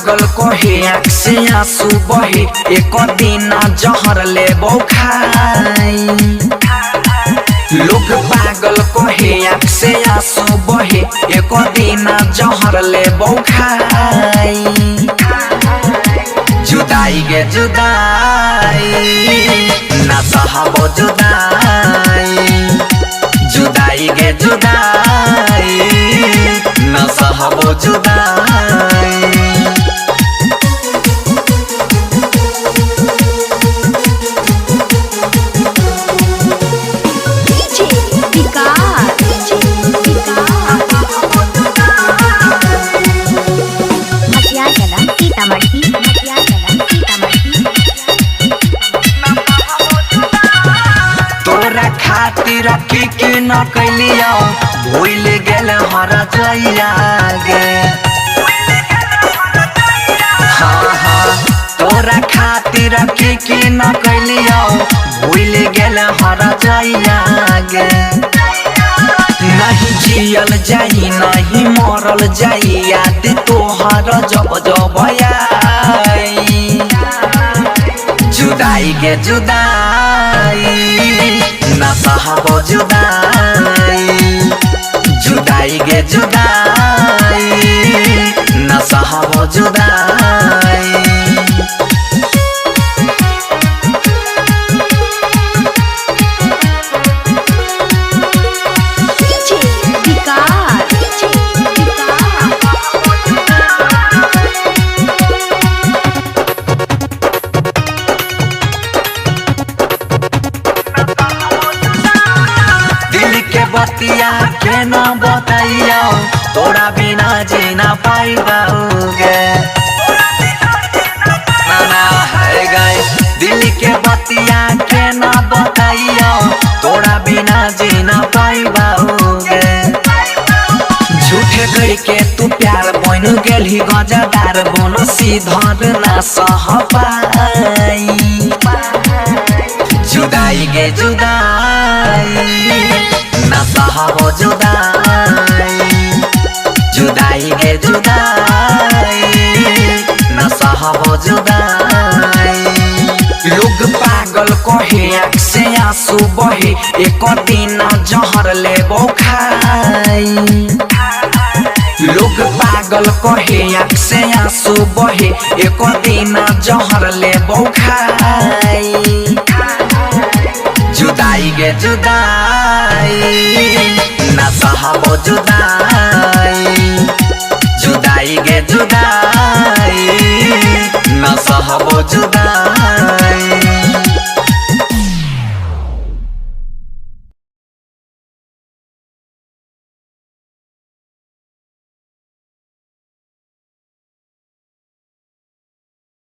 पागल कहे आँख से आंसू बहे एक दिन जहर ले खाई। लोग पागल कहे आँख से आंसू बहे एक दिन जहर ले खाई। जुदाई गे जुदाई ना सहबो जुदाई, जुदाई गे जुदाई ना सहबो जुदाई। खातिर की न कैलिया भूल गेल हरा जइया गे। हाँ हाँ तोरा खातिर की न कैलिया भूल गेल हरा जइया गे। नहीं जियल जाई नहीं मरल जाई याद तोहर जब जब आई। जुदाई गे जुदाई ना सहबो जुदाई, जुदाई गे जुदाई ना सहबो जुदाई। बतिया के न बताइयो तोरा बिना जीना पाइबाओगे। ना है गाइस दिल के बतिया के न बताइयो तोरा बिना जीना पाइबाओगे। झूठे करके तू प्यार बन गेली गजदार बन सीधर ना सह पाई। जुदाई गे जुदाई ना सहबो जुदाई, जुदाई गे जुदाई ना सहबो जुदाई। लोग पागल कहे आँख से आंसू बहे एक दिन जहर ले खाई। लोग पागल कहे आँख से आंसू बहे एक दिन जहर ले खाई। जुदाई गे जुदाई